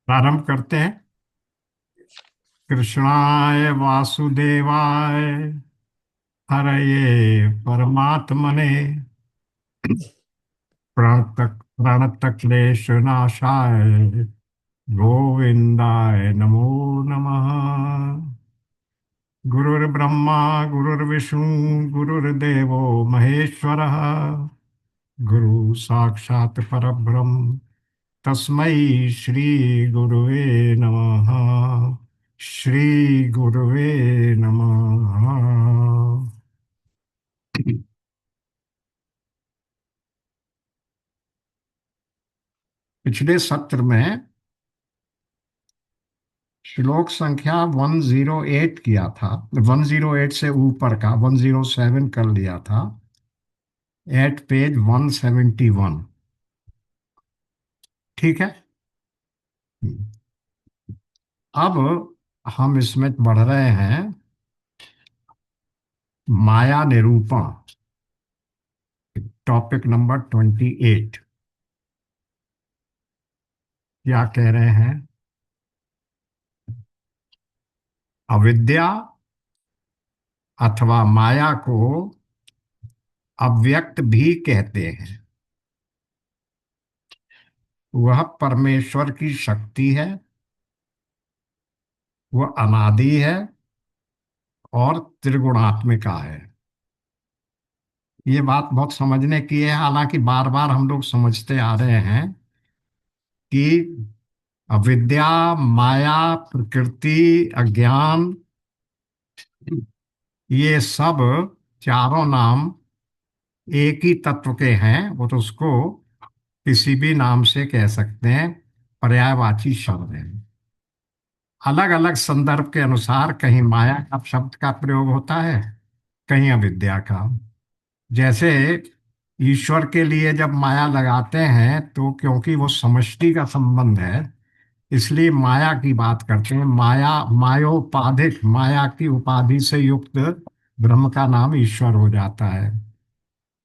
प्रारंभ करते हैं। कृष्णाय वासुदेवाय हरये परमात्मने प्रणतक्लेशनाशाय गोविंदाय नमो नमः। गुरुर्ब्रह्मा गुरुर्विष्णु गुरुर्देवो महेश्वरः गुरु साक्षात् परब्रह्म तस्मै श्री गुरुवे नमः। श्री गुरुवे नमः। पिछले सत्र में श्लोक संख्या 108 किया था। 108 से ऊपर का 107 कर लिया था एट पेज 171। ठीक है। अब हम इसमें बढ़ रहे हैं माया निरूपण, टॉपिक नंबर 28। क्या कह रहे हैं? अविद्या अथवा माया को अव्यक्त भी कहते हैं। वह परमेश्वर की शक्ति है, वह अनादि है और त्रिगुणात्मिका है। ये बात बहुत समझने की है, हालांकि बार बार हम लोग समझते आ रहे हैं कि अविद्या, माया, प्रकृति, अज्ञान, ये सब चारों नाम एक ही तत्व के हैं और उसको किसी भी नाम से कह सकते हैं, पर्यायवाची शब्द है। अलग अलग संदर्भ के अनुसार कहीं माया का शब्द का प्रयोग होता है, कहीं अविद्या का। जैसे ईश्वर के लिए जब माया लगाते हैं तो क्योंकि वो समष्टि का संबंध है, इसलिए माया की बात करते हैं। माया, मायोपाधिक, माया की उपाधि से युक्त ब्रह्म का नाम ईश्वर हो जाता है।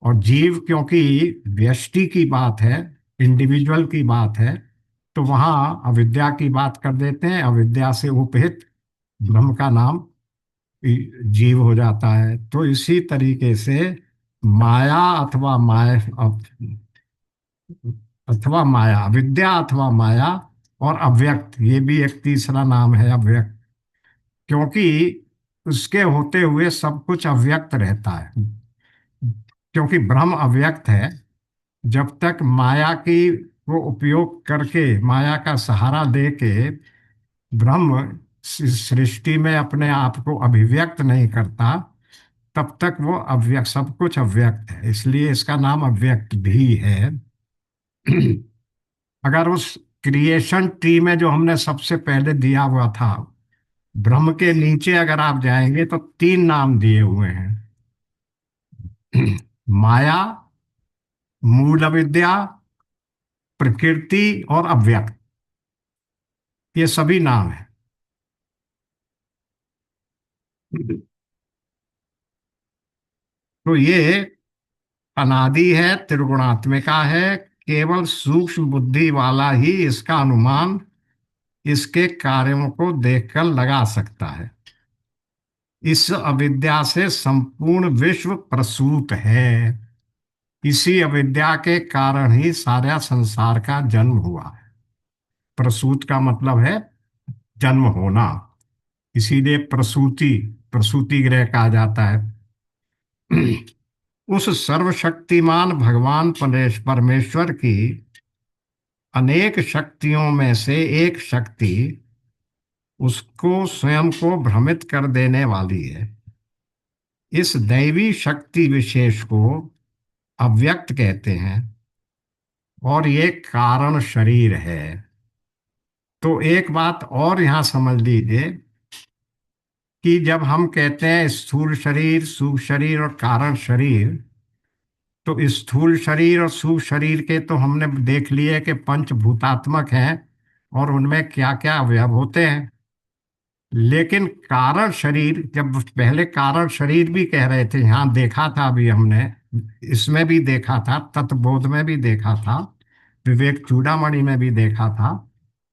और जीव क्योंकि व्यष्टि की बात है, इंडिविजुअल की बात है, तो वहां अविद्या की बात कर देते हैं। अविद्या से उपहित ब्रह्म का नाम जीव हो जाता है। तो इसी तरीके से माया अथवा माया, विद्या अथवा माया और अव्यक्त, ये भी एक तीसरा नाम है अव्यक्त, क्योंकि उसके होते हुए सब कुछ अव्यक्त रहता है। क्योंकि ब्रह्म अव्यक्त है, जब तक माया की को उपयोग करके, माया का सहारा लेके ब्रह्म सृष्टि में अपने आप को अभिव्यक्त नहीं करता, तब तक वो अव्यक्त, सब कुछ अव्यक्त है, इसलिए इसका नाम अव्यक्त भी है। अगर उस क्रिएशन ट्री में जो हमने सबसे पहले दिया हुआ था, ब्रह्म के नीचे अगर आप जाएंगे तो तीन नाम दिए हुए हैं। माया, मूल अविद्या, प्रकृति और अव्यक्त, ये सभी नाम है। तो ये अनादि है, त्रिगुणात्मिका है। केवल सूक्ष्म बुद्धि वाला ही इसका अनुमान इसके कार्यों को देखकर लगा सकता है। इस अविद्या से संपूर्ण विश्व प्रसूत है। इसी अविद्या के कारण ही सारा संसार का जन्म हुआ है। प्रसूत का मतलब है जन्म होना, इसीलिए प्रसूति, प्रसूति गृह कहा जाता है। उस सर्वशक्तिमान भगवान परमेश्वर की अनेक शक्तियों में से एक शक्ति उसको स्वयं को भ्रमित कर देने वाली है। इस दैवी शक्ति विशेष को अव्यक्त कहते हैं और ये कारण शरीर है। तो एक बात और यहां समझ लीजिए कि जब हम कहते हैं स्थूल शरीर, सूक्ष्म शरीर और कारण शरीर, तो स्थूल शरीर और सूक्ष्म शरीर के तो हमने देख लिए कि पंचभूतात्मक हैं और उनमें क्या क्या अवयव होते हैं। लेकिन कारण शरीर, जब पहले कारण शरीर भी कह रहे थे, यहाँ देखा था अभी हमने, इसमें भी देखा था, तत्वबोध में भी देखा था, विवेक चूड़ामणि में भी देखा था।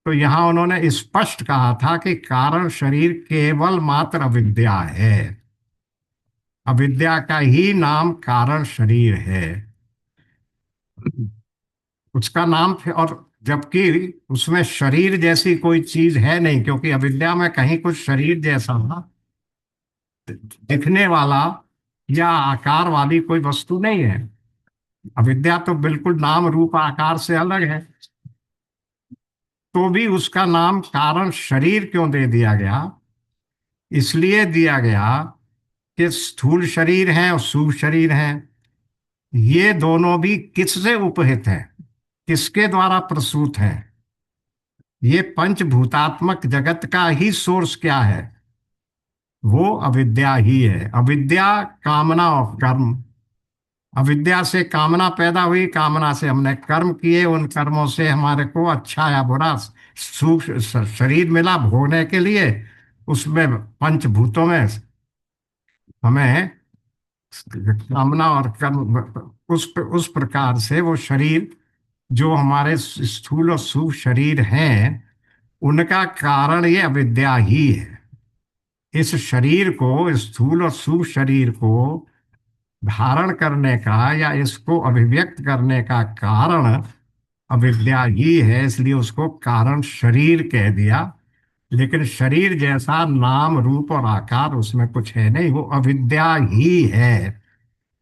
तो यहाँ उन्होंने स्पष्ट कहा था कि कारण शरीर केवल मात्र अविद्या है। अविद्या का ही नाम कारण शरीर है। उसका नाम और जबकि उसमें शरीर जैसी कोई चीज है नहीं, क्योंकि अविद्या में कहीं कुछ शरीर जैसा दिखने वाला या आकार वाली कोई वस्तु नहीं है। अविद्या तो बिल्कुल नाम रूप आकार से अलग है। तो भी उसका नाम कारण शरीर क्यों दे दिया गया? इसलिए दिया गया कि स्थूल शरीर है और सूक्ष्म शरीर है। ये दोनों भी किससे उपहित हैं? किसके द्वारा प्रसूत हैं? ये पंचभूतात्मक जगत का ही सोर्स क्या है? वो अविद्या ही है। अविद्या, कामना और कर्म। अविद्या से कामना पैदा हुई, कामना से हमने कर्म किए, उन कर्मों से हमारे को अच्छा या बुरा शरीर मिला भोगने के लिए। उसमें पंचभूतों में हमें कामना और कर्म, उस प्रकार से वो शरीर जो हमारे स्थूल और सूक्ष्म शरीर हैं, उनका कारण ये अविद्या ही है। इस शरीर को, स्थूल और सूक्ष्म शरीर को धारण करने का या इसको अभिव्यक्त करने का कारण अविद्या ही है, इसलिए उसको कारण शरीर कह दिया। लेकिन शरीर जैसा नाम रूप और आकार उसमें कुछ है नहीं, वो अविद्या ही है।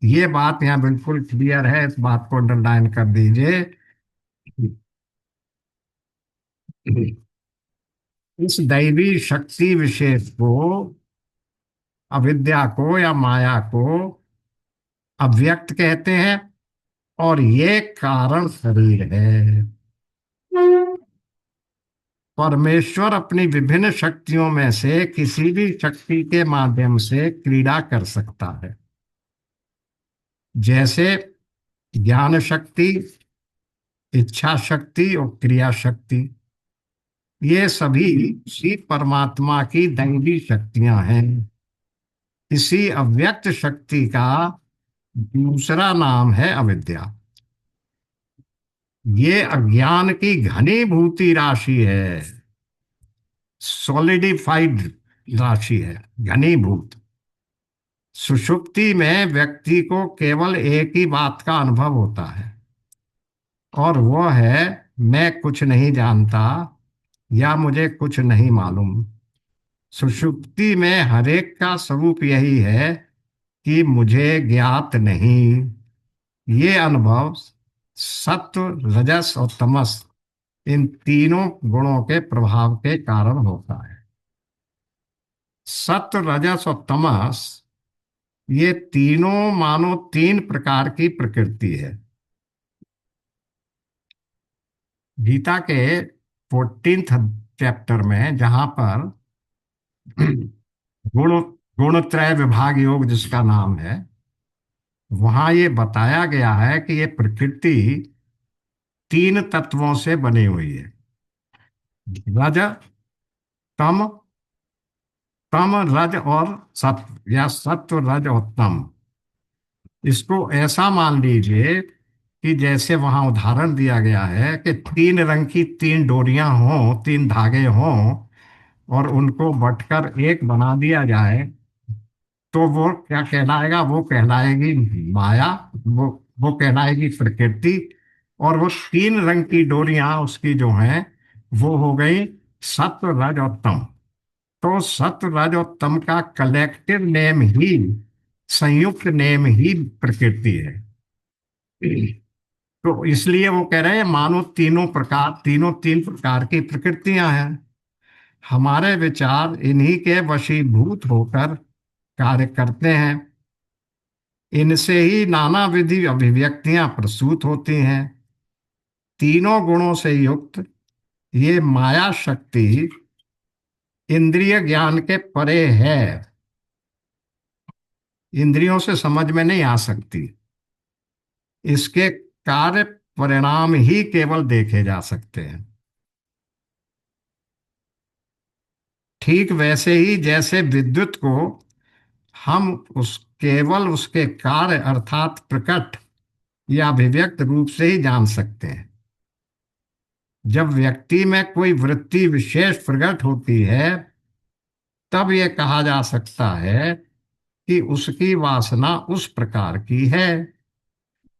ये बात यहाँ बिल्कुल क्लियर है, इस बात को अंडरलाइन कर दीजिए। इस दैवी शक्ति विशेष को, अविद्या को या माया को अव्यक्त कहते हैं, और ये कारण शरीर है। परमेश्वर अपनी विभिन्न शक्तियों में से किसी भी शक्ति के माध्यम से क्रीड़ा कर सकता है। जैसे ज्ञान शक्ति, इच्छा शक्ति और क्रिया शक्ति, ये सभी उसी परमात्मा की दैवी शक्तियां हैं। इसी अव्यक्त शक्ति का दूसरा नाम है अविद्या। ये अज्ञान की घनीभूति राशि है, सॉलिडिफाइड राशि है, घनीभूत। सुषुप्ति में व्यक्ति को केवल एक ही बात का अनुभव होता है, और वह है मैं कुछ नहीं जानता या मुझे कुछ नहीं मालूम। सुषुप्ति में हरेक का स्वरूप यही है कि मुझे ज्ञात नहीं। ये अनुभव सत्व, रजस और तमस, इन तीनों गुणों के प्रभाव के कारण होता है। सत्व, रजस और तमस, ये तीनों मानो तीन प्रकार की प्रकृति है। गीता के 14th चैप्टर में जहां पर गुण गुणत्रय विभाग योग जिसका नाम है, वहां ये बताया गया है कि ये प्रकृति तीन तत्वों से बनी हुई है। रज, तम, तम रज और सत्व, या सत्व रज और तम। इसको ऐसा मान लीजिए कि जैसे वहां उदाहरण दिया गया है कि तीन रंग की तीन डोरियां हों, तीन धागे हों, और उनको बटकर एक बना दिया जाए, तो वो क्या कहलाएगा? वो कहलाएगी माया। वो वो कहलाएगी प्रकृति। और वो तीन रंग की डोरियां उसकी जो हैं, वो हो गई सत्व, रज और तम। तो सत्व, रज और तम का कलेक्टिव नेम ही, संयुक्त नेम ही प्रकृति है। तो इसलिए वो कह रहे हैं मानो तीनों तीन प्रकार की प्रकृतियां हैं। हमारे विचार इन्हीं के वशीभूत होकर कार्य करते हैं। इनसे ही नाना विधि अभिव्यक्तियां प्रसूत होती हैं। तीनों गुणों से युक्त ये माया शक्ति इंद्रिय ज्ञान के परे है, इंद्रियों से समझ में नहीं आ सकती। इसके कार्य परिणाम ही केवल देखे जा सकते हैं। ठीक वैसे ही जैसे विद्युत को हम उस केवल उसके कार्य अर्थात प्रकट या अभिव्यक्त रूप से ही जान सकते हैं। जब व्यक्ति में कोई वृत्ति विशेष प्रकट होती है, तब यह कहा जा सकता है कि उसकी वासना उस प्रकार की है।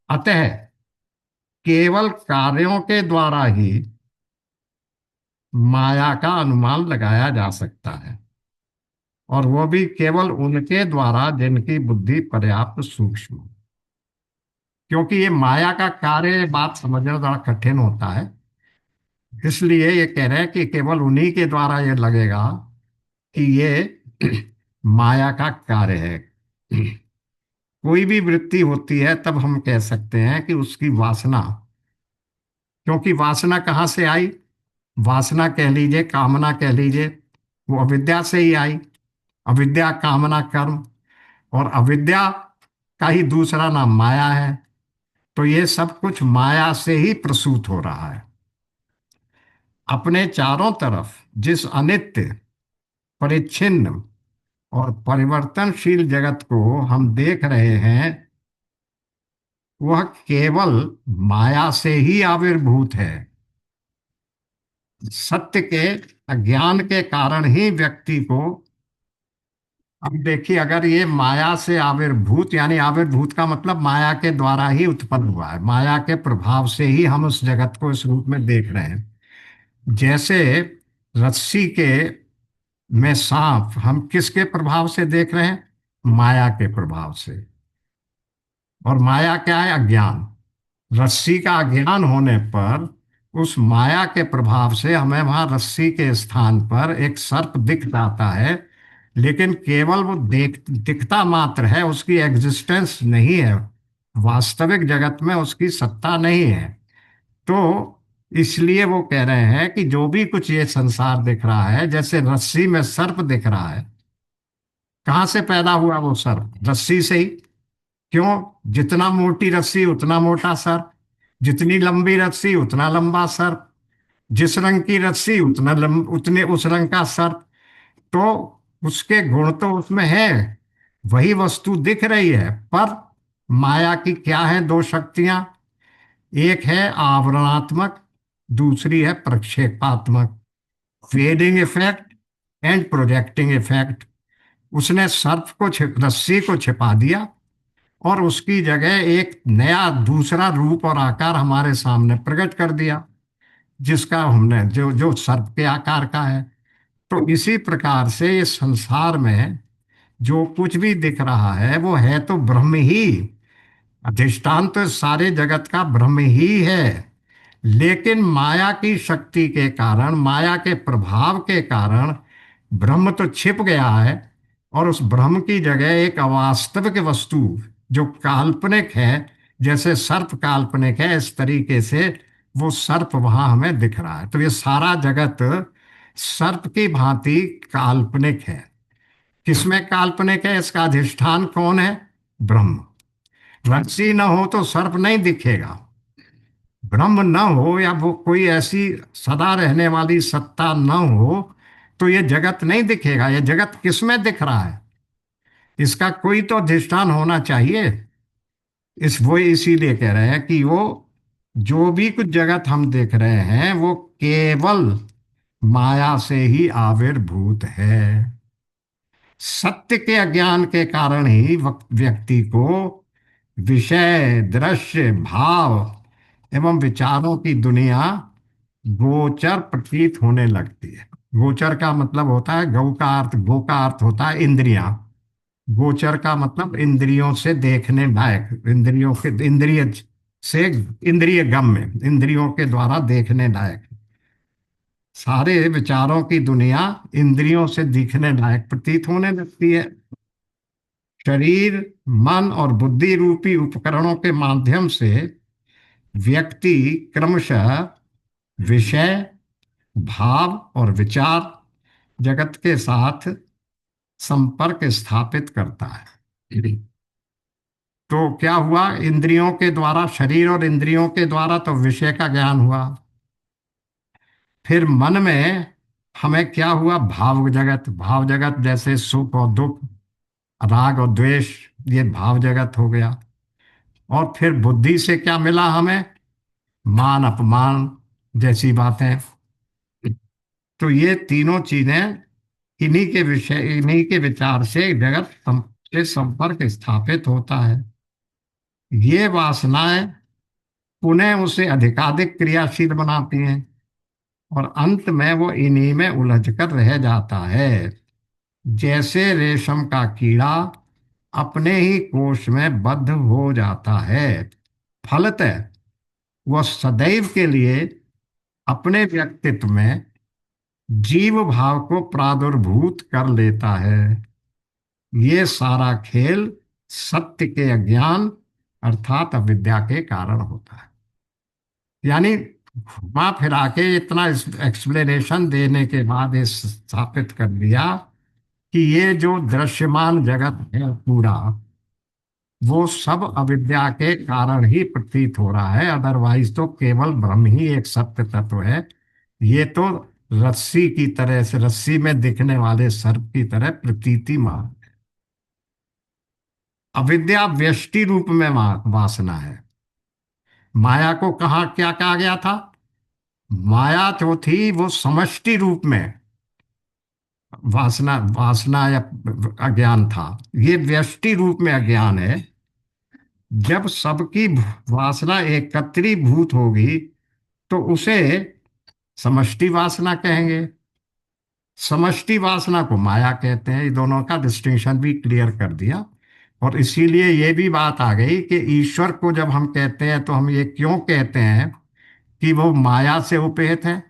अतः केवल कार्यों के द्वारा ही माया का अनुमान लगाया जा सकता है, और वो भी केवल उनके द्वारा जिनकी बुद्धि पर्याप्त सूक्ष्म हो। क्योंकि ये माया का कार्य बात समझना थोड़ा कठिन होता है, इसलिए ये कह रहे हैं कि केवल उन्हीं के द्वारा ये लगेगा कि ये माया का कार्य है। कोई भी वृत्ति होती है तब हम कह सकते हैं कि उसकी वासना, क्योंकि वासना कहाँ से आई? वासना कह लीजिए, कामना कह लीजिए, वो अविद्या से ही आई। अविद्या, कामना, कर्म, और अविद्या का ही दूसरा नाम माया है। तो ये सब कुछ माया से ही प्रसूत हो रहा है। अपने चारों तरफ जिस अनित्य, परिच्छिन्न और परिवर्तनशील जगत को हम देख रहे हैं, वह केवल माया से ही आविर्भूत है। सत्य के अज्ञान के कारण ही व्यक्ति को, अब देखिए, अगर ये माया से आविर्भूत, यानी आविर्भूत का मतलब माया के द्वारा ही उत्पन्न हुआ है, माया के प्रभाव से ही हम उस जगत को इस रूप में देख रहे हैं। जैसे रस्सी के में सांप हम किसके प्रभाव से देख रहे हैं? माया के प्रभाव से। और माया क्या है? अज्ञान। रस्सी का अज्ञान होने पर उस माया के प्रभाव से हमें वहां रस्सी के स्थान पर एक सर्प दिख जाता है, लेकिन केवल वो दिखता मात्र है, उसकी एग्जिस्टेंस नहीं है, वास्तविक जगत में उसकी सत्ता नहीं है। तो इसलिए वो कह रहे हैं कि जो भी कुछ ये संसार दिख रहा है, जैसे रस्सी में सर्प दिख रहा है, कहाँ से पैदा हुआ वो सर्प? रस्सी से ही। क्यों? जितना मोटी रस्सी उतना मोटा सर्प, जितनी लंबी रस्सी उतना लंबा सर्प, जिस रंग की रस्सी उतने उस रंग का सर्प। तो उसके गुण तो उसमें है, वही वस्तु दिख रही है, पर माया की क्या है? दो शक्तियां। एक है आवरणात्मक, दूसरी है प्रक्षेपात्मक। Fading effect and projecting effect. उसने सर्प को रस्सी को छिपा दिया, और उसकी जगह एक नया दूसरा रूप और आकार हमारे सामने प्रकट कर दिया, जिसका हमने जो जो सर्प के आकार का है। तो इसी प्रकार से इस संसार में जो कुछ भी दिख रहा है वो है तो ब्रह्म ही। अधिष्ठान तो सारे जगत का ब्रह्म ही है, लेकिन माया की शक्ति के कारण, माया के प्रभाव के कारण ब्रह्म तो छिप गया है, और उस ब्रह्म की जगह एक अवास्तविक वस्तु जो काल्पनिक है, जैसे सर्प काल्पनिक है, इस तरीके से वो सर्प वहां हमें दिख रहा है। तो ये सारा जगत सर्प की भांति काल्पनिक है। किसमें काल्पनिक है? इसका अधिष्ठान कौन है? ब्रह्म। रस्सी न हो तो सर्प नहीं दिखेगा। ब्रह्म न हो, या वो कोई ऐसी सदा रहने वाली सत्ता न हो, तो ये जगत नहीं दिखेगा। ये जगत किसमें दिख रहा है? इसका कोई तो अधिष्ठान होना चाहिए। वो इसीलिए कह रहे हैं कि वो जो भी कुछ जगत हम देख रहे हैं वो केवल माया से ही आविर्भूत है। सत्य के अज्ञान के कारण ही व्यक्ति को विषय, दृश्य, भाव एवं विचारों की दुनिया गोचर प्रतीत होने लगती है। गोचर का मतलब होता है, गौ का अर्थ, गो का अर्थ होता है इंद्रियां। गोचर का मतलब इंद्रियों से देखने लायक, इंद्रियों के, इंद्रिय से, इंद्रिय गम्य, इंद्रियों के द्वारा देखने लायक। सारे विचारों की दुनिया इंद्रियों से दिखने लायक प्रतीत होने लगती है। शरीर, मन और बुद्धि रूपी उपकरणों के माध्यम से व्यक्ति क्रमशः विषय, भाव और विचार जगत के साथ संपर्क स्थापित करता है। तो क्या हुआ? इंद्रियों के द्वारा, शरीर और इंद्रियों के द्वारा तो विषय का ज्ञान हुआ। फिर मन में हमें क्या हुआ? भाव जगत। भाव जगत जैसे सुख और दुख, राग और द्वेष, ये भाव जगत हो गया। और फिर बुद्धि से क्या मिला हमें? मान अपमान, जैसी बातें। तो ये तीनों चीजें इन्हीं के विचार से जगत से संपर्क स्थापित होता है। ये वासनाएं पुनः उसे अधिकाधिक क्रियाशील बनाती हैं और अंत में वो इन्हीं में उलझकर रह जाता है। जैसे रेशम का कीड़ा अपने ही कोश में बद्ध हो जाता है, फलतः वह सदैव के लिए अपने व्यक्तित्व में जीव भाव को प्रादुर्भूत कर लेता है। ये सारा खेल सत्य के अज्ञान अर्थात अविद्या के कारण होता है। यानी घुमा फिरा के इतना एक्सप्लेनेशन देने के बाद ये स्थापित कर दिया कि ये जो दृश्यमान जगत है पूरा, वो सब अविद्या के कारण ही प्रतीत हो रहा है। अदरवाइज तो केवल ब्रह्म ही एक सत्य तत्व है। ये तो रस्सी की तरह से, रस्सी में दिखने वाले सर्प की तरह प्रतीति मान। अविद्या व्यष्टि रूप में वासना है। माया को कहा क्या कहा गया था? माया जो थी वो समष्टि रूप में वासना वासना या अज्ञान था। ये व्यष्टि रूप में अज्ञान है। जब सबकी वासना एकत्रीभूत होगी तो उसे समष्टि वासना कहेंगे। समष्टि वासना को माया कहते हैं। ये दोनों का डिस्टिंक्शन भी क्लियर कर दिया। और इसीलिए ये भी बात आ गई कि ईश्वर को जब हम कहते हैं तो हम ये क्यों कहते हैं कि वो माया से उपेत है,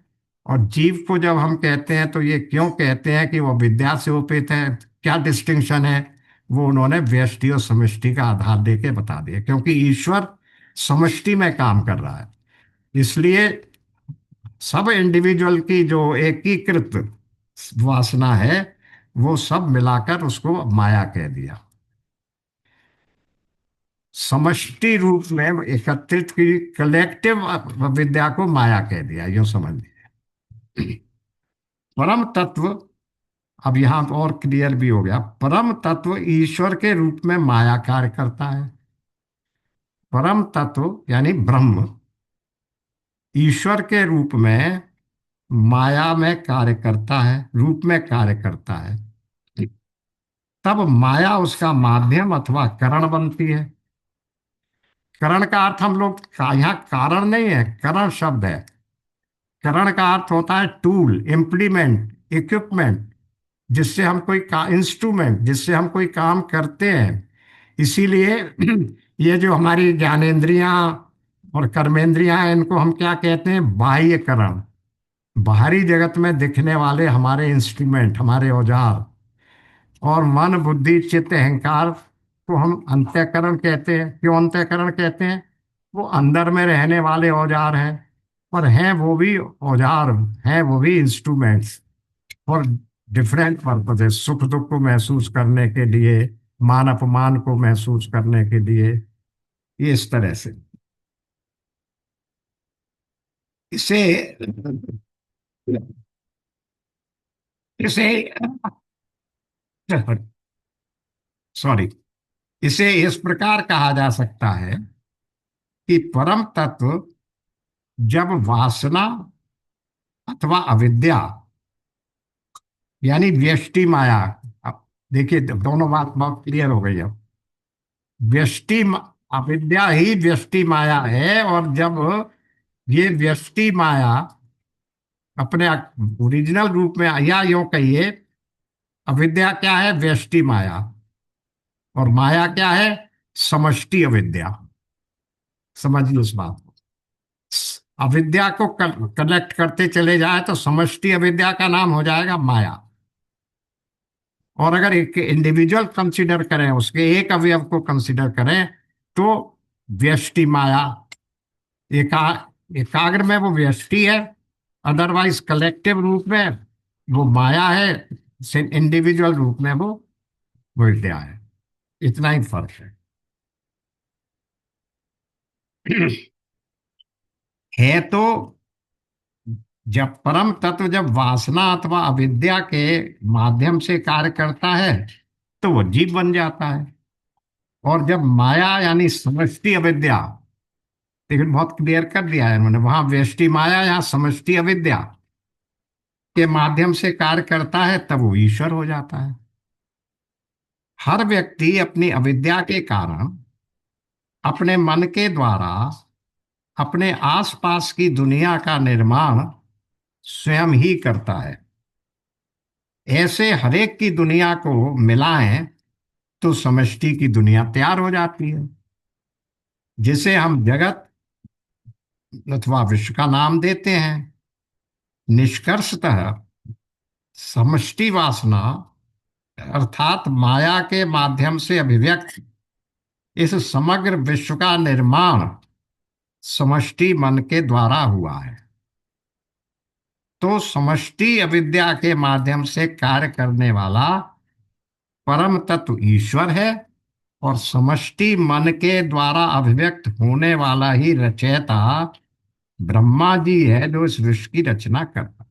और जीव को जब हम कहते हैं तो ये क्यों कहते हैं कि वो विद्या से उपेत है। क्या डिस्टिंक्शन है? वो उन्होंने व्यष्टि और समष्टि का आधार देके बता दिया, क्योंकि ईश्वर समष्टि में काम कर रहा है। इसलिए सब इंडिविजुअल की जो एकीकृत वासना है वो सब मिलाकर उसको माया कह दिया। समष्टि रूप में एकत्रित की कलेक्टिव विद्या को माया कह दिया, यूं समझ लीजिए। परम तत्व, अब यहां और क्लियर भी हो गया, परम तत्व ईश्वर के रूप में माया कार्य करता है। परम तत्व यानी ब्रह्म ईश्वर के रूप में माया में कार्य करता है, रूप में कार्य करता है। तब माया उसका माध्यम अथवा करण बनती है। करण का अर्थ हम लोग यहाँ कारण नहीं है, करण शब्द है। करण का अर्थ होता है टूल, इम्प्लीमेंट, इक्विपमेंट, जिससे हम कोई का इंस्ट्रूमेंट, जिससे हम कोई काम करते हैं। इसीलिए ये जो हमारी ज्ञानेंद्रियां और कर्मेंद्रियां हैं, इनको हम क्या कहते हैं? बाह्य करण। बाहरी जगत में दिखने वाले हमारे इंस्ट्रूमेंट, हमारे औजार। और मन बुद्धि चित्त अहंकार को हम अंतःकरण कहते हैं। क्यों अंतःकरण कहते हैं? वो अंदर में रहने वाले औजार हैं, और हैं वो भी औजार, हैं वो भी इंस्ट्रूमेंट्स फॉर डिफरेंट पर्पजेस। सुख दुख को महसूस करने के लिए, मान अपमान को महसूस करने के लिए, ये इस तरह से। इसे इसे सॉरी, इसे इस प्रकार कहा जा सकता है कि परम तत्व जब वासना अथवा अविद्या यानी व्यष्टि माया, अब देखिए दोनों बात बहुत क्लियर हो गई अब। व्यष्टि अविद्या ही व्यष्टि माया है, और जब ये व्यष्टि माया अपने ओरिजिनल रूप में, या यूं कहिए, अविद्या क्या है? व्यष्टि माया। और माया क्या है? समष्टि अविद्या। समझिए उस बात को। अविद्या को कनेक्ट करते चले जाए तो समष्टि अविद्या का नाम हो जाएगा माया। और अगर एक इंडिविजुअल कंसीडर करें, उसके एक अवयव को कंसीडर करें, तो व्यष्टि माया। एका एकाग्र में वो व्यष्टि है, अदरवाइज कलेक्टिव रूप में वो माया है, इंडिविजुअल रूप में वो विद्या है। इतना ही फर्क है। है तो जब परम तत्व जब वासना अथवा अविद्या के माध्यम से कार्य करता है तो वो जीव बन जाता है। और जब माया यानी समष्टि अविद्या लेकिन बहुत क्लियर कर दिया है उन्होंने, वहां व्यष्टि माया, यहाँ समष्टि अविद्या के माध्यम से कार्य करता है, तब वो ईश्वर हो जाता है। हर व्यक्ति अपनी अविद्या के कारण अपने मन के द्वारा अपने आसपास की दुनिया का निर्माण स्वयं ही करता है। ऐसे हरेक की दुनिया को मिलाएं तो समष्टि की दुनिया तैयार हो जाती है, जिसे हम जगत अथवा विश्व का नाम देते हैं। निष्कर्षतः समष्टि वासना अर्थात माया के माध्यम से अभिव्यक्त इस समग्र विश्व का निर्माण समष्टि मन के द्वारा हुआ है। तो समष्टि अविद्या के माध्यम से कार्य करने वाला परम तत्व ईश्वर है, और समष्टि मन के द्वारा अभिव्यक्त होने वाला ही रचयिता ब्रह्मा जी है, जो इस विश्व की रचना करता।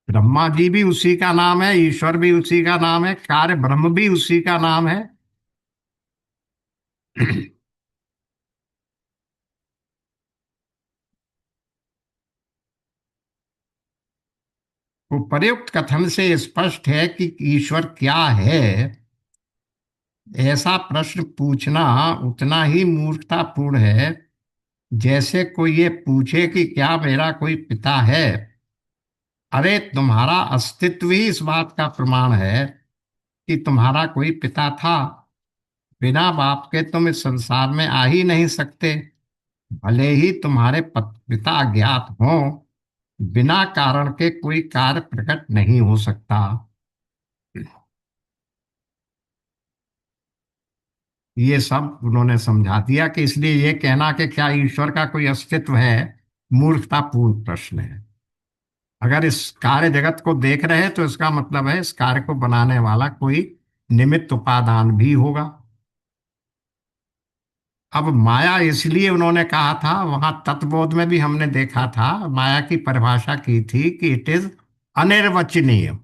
ब्रह्मा जी भी उसी का नाम है, ईश्वर भी उसी का नाम है, कार्य ब्रह्म भी उसी का नाम है। उपर्युक्त कथन से स्पष्ट है कि ईश्वर क्या है। ऐसा प्रश्न पूछना उतना ही मूर्खतापूर्ण है जैसे कोई ये पूछे कि क्या मेरा कोई पिता है। अरे तुम्हारा अस्तित्व ही इस बात का प्रमाण है कि तुम्हारा कोई पिता था। बिना बाप के तुम इस संसार में आ ही नहीं सकते। भले ही तुम्हारे पिता अज्ञात हों, बिना कारण के कोई कार्य प्रकट नहीं हो सकता। ये सब उन्होंने समझा दिया कि इसलिए ये कहना कि क्या ईश्वर का कोई अस्तित्व है, मूर्खतापूर्ण प्रश्न है। अगर इस कार्य जगत को देख रहे हैं तो इसका मतलब है इस कार्य को बनाने वाला कोई निमित्त उपादान भी होगा। अब माया इसलिए उन्होंने कहा था, वहां तत्वबोध में भी हमने देखा था, माया की परिभाषा की थी कि इट इज अनिर्वचनीय।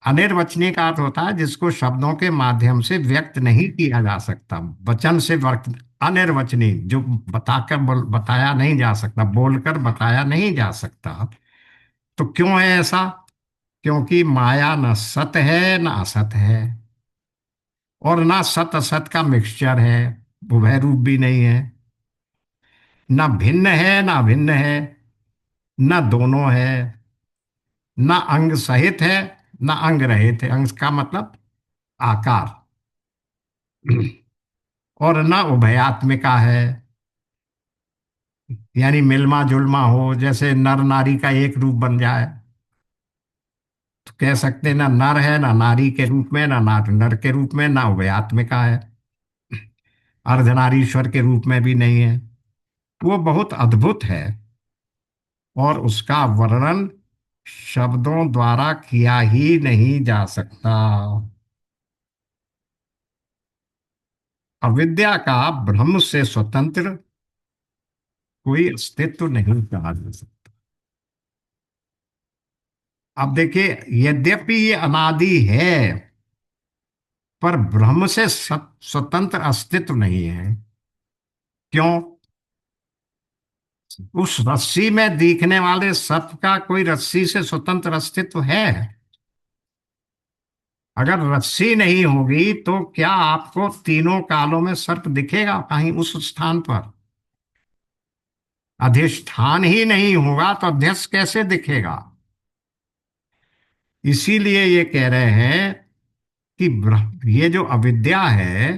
अनिर्वचनीय का अर्थ होता है जिसको शब्दों के माध्यम से व्यक्त नहीं किया जा सकता, वचन से व्यक्त। अनिर्वचनीय जो बताया नहीं जा सकता, बोलकर बताया नहीं जा सकता। तो क्यों है ऐसा? क्योंकि माया न सत है न असत है, और ना सत असत का मिक्सचर है, उभय रूप भी नहीं है। न भिन्न है न अभिन्न है, न दोनों है। न अंग सहित है न अंग रहित है। अंग का मतलब आकार। और न उभयात्मिका है, यानी मिलमा जुलमा हो, जैसे नर नारी का एक रूप बन जाए तो कह सकते हैं ना नर है, ना नारी के रूप में, ना नार नर के रूप में, ना उभयात्मिका है। अर्धनारीश्वर के रूप में भी नहीं है। वो बहुत अद्भुत है, और उसका वर्णन शब्दों द्वारा किया ही नहीं जा सकता। अविद्या का ब्रह्म से स्वतंत्र कोई अस्तित्व नहीं कहा जा सकता। अब देखिए, यद्यपि ये अनादि है, पर ब्रह्म से स्वतंत्र अस्तित्व नहीं है। क्यों? उस रस्सी में दिखने वाले सर्प का कोई रस्सी से स्वतंत्र अस्तित्व है? अगर रस्सी नहीं होगी तो क्या आपको तीनों कालों में सर्प दिखेगा कहीं उस स्थान पर? अधिष्ठान ही नहीं होगा तो अध्यक्ष कैसे दिखेगा? इसीलिए ये कह रहे हैं कि ये जो अविद्या है,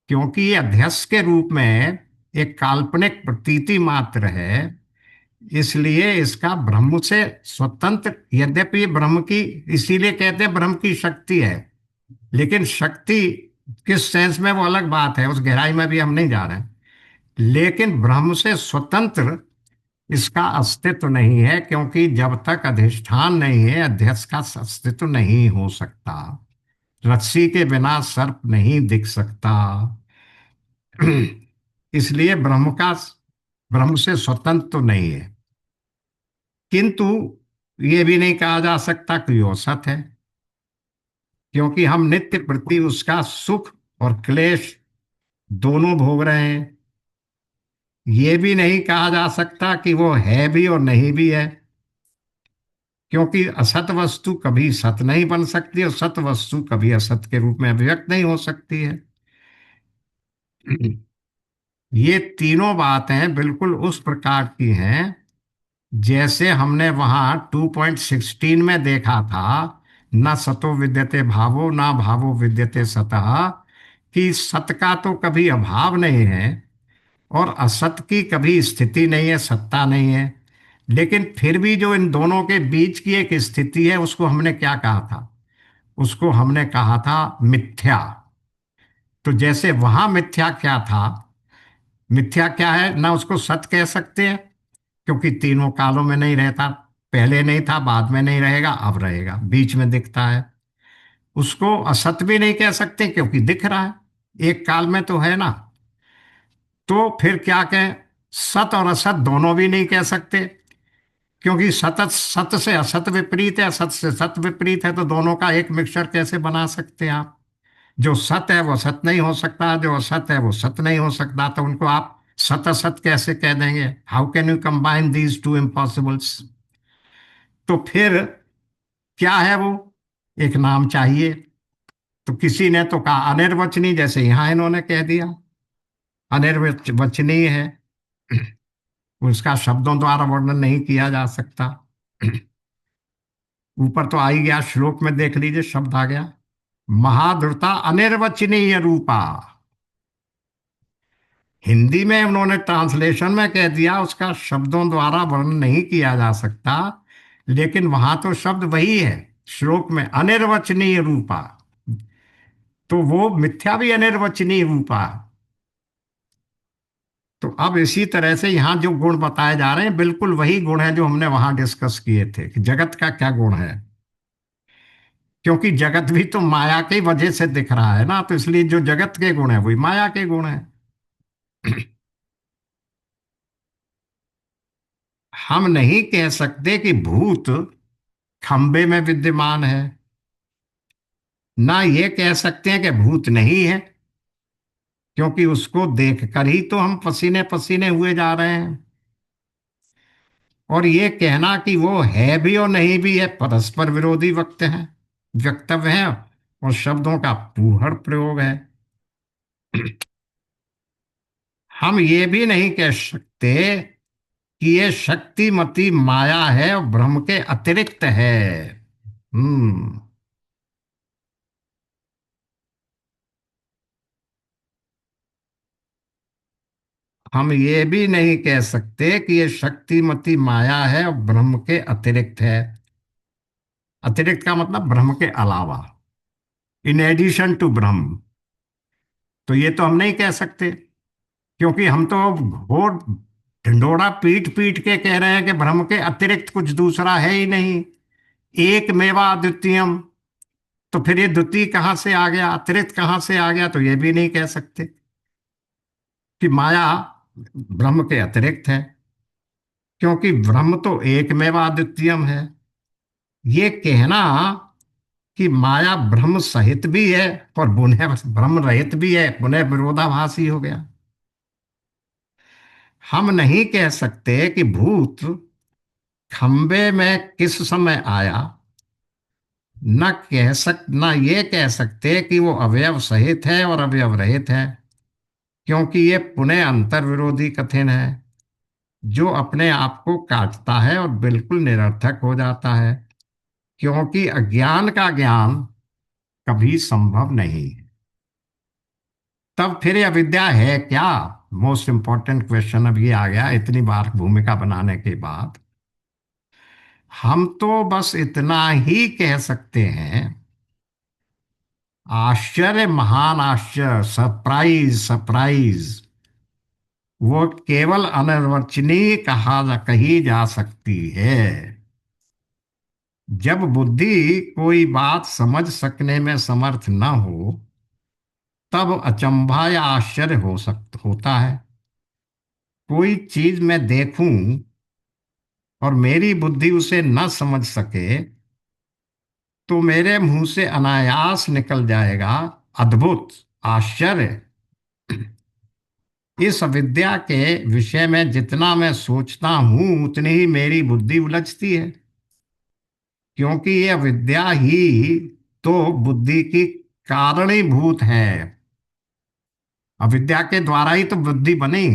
क्योंकि ये अध्यक्ष के रूप में एक काल्पनिक प्रतीति मात्र है, इसलिए इसका ब्रह्म से स्वतंत्र, यद्यपि ये ब्रह्म की, इसीलिए कहते हैं ब्रह्म की शक्ति है। लेकिन शक्ति किस सेंस में वो अलग बात है, उस गहराई में भी हम नहीं जा रहे हैं। लेकिन ब्रह्म से स्वतंत्र इसका अस्तित्व नहीं है, क्योंकि जब तक अधिष्ठान नहीं है अध्यक्ष का अस्तित्व नहीं हो सकता। रस्सी के बिना सर्प नहीं दिख सकता। इसलिए ब्रह्म से स्वतंत्र तो नहीं है। किंतु ये भी नहीं कहा जा सकता कि वो असत है, क्योंकि हम नित्य प्रति उसका सुख और क्लेश दोनों भोग रहे हैं। ये भी नहीं कहा जा सकता कि वो है भी और नहीं भी है, क्योंकि असत वस्तु कभी सत नहीं बन सकती और सत वस्तु कभी असत के रूप में अभिव्यक्त नहीं हो सकती है। ये तीनों बातें बिल्कुल उस प्रकार की हैं जैसे हमने वहां 2.16 में देखा था, न सतो विद्यते भावो न भावो विद्यते सतः, कि सत का तो कभी अभाव नहीं है और असत की कभी स्थिति नहीं है, सत्ता नहीं है। लेकिन फिर भी जो इन दोनों के बीच की एक स्थिति है उसको हमने क्या कहा था? उसको हमने कहा था मिथ्या। तो जैसे वहां मिथ्या क्या था, मिथ्या क्या है ना, उसको सत्य कह सकते हैं क्योंकि तीनों कालों में नहीं रहता। पहले नहीं था, बाद में नहीं रहेगा, अब रहेगा, बीच में दिखता है। उसको असत भी नहीं कह सकते क्योंकि दिख रहा है, एक काल में तो है ना। तो फिर क्या कहें? सत और असत दोनों भी नहीं कह सकते क्योंकि सतत सत से असत विपरीत है, असत से सत विपरीत है, तो दोनों का एक मिक्सचर कैसे बना सकते हैं आप? जो सत है वो सत नहीं हो सकता, जो असत है वो सत नहीं हो सकता, तो उनको आप सत असत कैसे कह देंगे? How can you combine these two impossibles? तो फिर क्या है वो? एक नाम चाहिए। तो किसी ने तो कहा अनिर्वचनीय, जैसे यहां इन्होंने कह दिया अनिर्वचनीय है, उसका शब्दों द्वारा वर्णन नहीं किया जा सकता। ऊपर तो आ ही गया, श्लोक में देख लीजिए शब्द आ गया, महाधुरता अनिर्वचनीय रूपा। हिंदी में उन्होंने ट्रांसलेशन में कह दिया उसका शब्दों द्वारा वर्णन नहीं किया जा सकता, लेकिन वहां तो शब्द वही है श्लोक में, अनिर्वचनीय रूपा। तो वो मिथ्या भी अनिर्वचनीय रूपा। तो अब इसी तरह से यहाँ जो गुण बताए जा रहे हैं बिल्कुल वही गुण है जो हमने वहां डिस्कस किए थे कि जगत का क्या गुण है। क्योंकि जगत भी तो माया की वजह से दिख रहा है ना, तो इसलिए जो जगत के गुण है वही माया के गुण है। हम नहीं कह सकते कि भूत खंबे में विद्यमान है, ना ये कह सकते हैं कि भूत नहीं है, क्योंकि उसको देखकर ही तो हम पसीने पसीने हुए जा रहे हैं। और ये कहना कि वो है भी और नहीं भी है परस्पर विरोधी वक्तव्य है और शब्दों का फूहड़ प्रयोग है। हम ये भी नहीं कह सकते कि ये शक्तिमती माया है और ब्रह्म के अतिरिक्त है। हम्म। हम ये भी नहीं कह सकते कि ये शक्तिमती माया है और ब्रह्म के अतिरिक्त है। अतिरिक्त का मतलब ब्रह्म के अलावा, इन एडिशन टू ब्रह्म। तो ये तो हम नहीं कह सकते, क्योंकि हम तो घोर ढिंडोरा पीट पीट के कह रहे हैं कि ब्रह्म के अतिरिक्त कुछ दूसरा है ही नहीं, एक मेवा अद्वितीयम। तो फिर ये द्वितीय कहाँ से आ गया, अतिरिक्त कहाँ से आ गया? तो ये भी नहीं कह सकते कि माया ब्रह्म के अतिरिक्त है, क्योंकि ब्रह्म तो एक मेवा अद्वितीयम है। ये कहना कि माया ब्रह्म सहित भी है और पुनः ब्रह्म रहित भी है, पुनः विरोधाभासी हो गया। हम नहीं कह सकते कि भूत खंबे में किस समय आया, न ये कह सकते कि वो अवयव सहित है और अवयव रहित है, क्योंकि ये पुनः अंतर विरोधी कथन है जो अपने आप को काटता है और बिल्कुल निरर्थक हो जाता है, क्योंकि अज्ञान का ज्ञान कभी संभव नहीं है। तब फिर ये अविद्या है क्या? मोस्ट इंपॉर्टेंट क्वेश्चन अब ये आ गया इतनी बार भूमिका बनाने के बाद। हम तो बस इतना ही कह सकते हैं, आश्चर्य, महान आश्चर्य, सरप्राइज सरप्राइज, वो केवल अनिर्वचनीय कही जा सकती है। जब बुद्धि कोई बात समझ सकने में समर्थ न हो तब अचंभा या आश्चर्य होता है। कोई चीज मैं देखूं और मेरी बुद्धि उसे न समझ सके तो मेरे मुंह से अनायास निकल जाएगा अद्भुत, आश्चर्य। इस अविद्या के विषय में जितना मैं सोचता हूं उतनी ही मेरी बुद्धि उलझती है, क्योंकि ये अविद्या ही तो बुद्धि की कारणीभूत है। अविद्या के द्वारा ही तो बुद्धि बनी,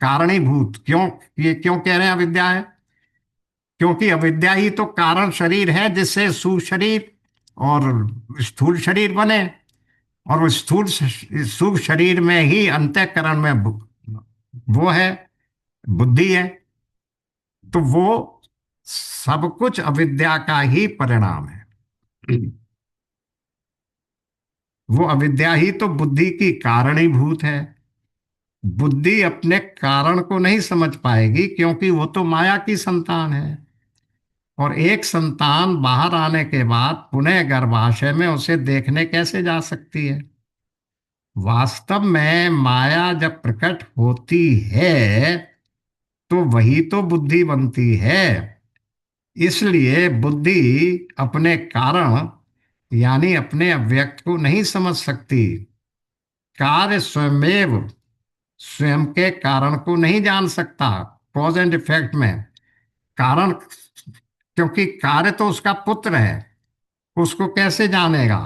कारणीभूत क्यों? ये क्यों कह रहे हैं अविद्या है? क्योंकि अविद्या ही तो कारण शरीर है जिससे सूक्ष्म शरीर और स्थूल शरीर बने। और वो स्थूल सूक्ष्म शरीर में ही अंतःकरण में वो है, बुद्धि है। तो वो सब कुछ अविद्या का ही परिणाम है। वो अविद्या ही तो बुद्धि की कारणीभूत है। बुद्धि अपने कारण को नहीं समझ पाएगी, क्योंकि वो तो माया की संतान है। और एक संतान बाहर आने के बाद पुनः गर्भाशय में उसे देखने कैसे जा सकती है? वास्तव में माया जब प्रकट होती है तो वही तो बुद्धि बनती है। इसलिए बुद्धि अपने कारण यानी अपने अव्यक्त को नहीं समझ सकती। कार्य स्वयमेव स्वयं के कारण को नहीं जान सकता। कॉज एंड इफेक्ट में कारण, क्योंकि कार्य तो उसका पुत्र है, उसको कैसे जानेगा?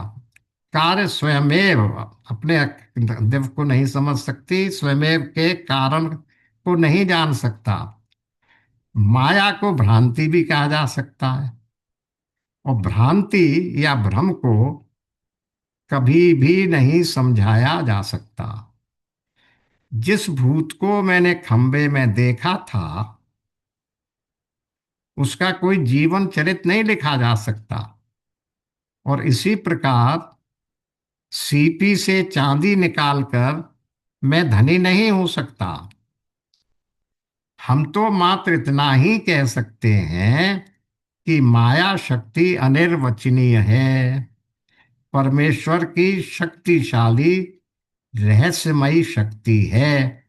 कार्य स्वयमेव अपने दिव्य को नहीं समझ सकती, स्वयमेव के कारण को नहीं जान सकता। माया को भ्रांति भी कहा जा सकता है। और भ्रांति या भ्रम को कभी भी नहीं समझाया जा सकता। जिस भूत को मैंने खंबे में देखा था उसका कोई जीवन चरित्र नहीं लिखा जा सकता। और इसी प्रकार सीपी से चांदी निकालकर मैं धनी नहीं हो सकता। हम तो मात्र इतना ही कह सकते हैं कि माया शक्ति अनिर्वचनीय है, परमेश्वर की शक्तिशाली रहस्यमयी शक्ति है,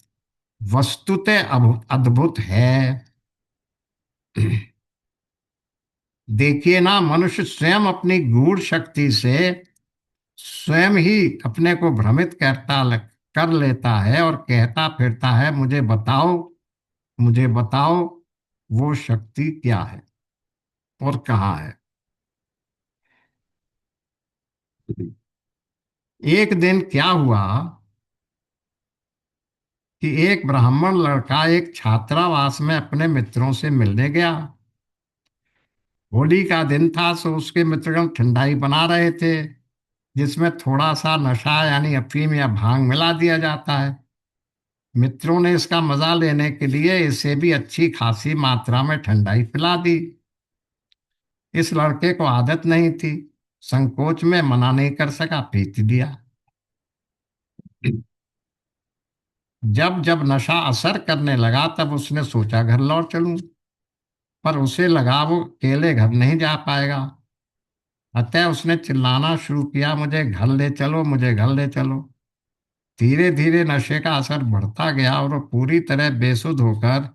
वस्तुतः अद्भुत है। देखिए ना, मनुष्य स्वयं अपनी गूढ़ शक्ति से स्वयं ही अपने को भ्रमित कर लेता है और कहता फिरता है, मुझे बताओ, मुझे बताओ वो शक्ति क्या है और कहाँ है। एक दिन क्या हुआ कि एक ब्राह्मण लड़का एक छात्रावास में अपने मित्रों से मिलने गया। होली का दिन था, सो उसके मित्रगण ठंडाई बना रहे थे, जिसमें थोड़ा सा नशा यानी अफीम या भांग मिला दिया जाता है। मित्रों ने इसका मजा लेने के लिए इसे भी अच्छी खासी मात्रा में ठंडाई पिला दी। इस लड़के को आदत नहीं थी, संकोच में मना नहीं कर सका, पीती दिया। जब जब नशा असर करने लगा तब उसने सोचा घर लौट चलूं, पर उसे लगा वो अकेले घर नहीं जा पाएगा। अतः उसने चिल्लाना शुरू किया, मुझे घर ले चलो, मुझे घर ले चलो। धीरे धीरे नशे का असर बढ़ता गया और वो पूरी तरह बेसुध होकर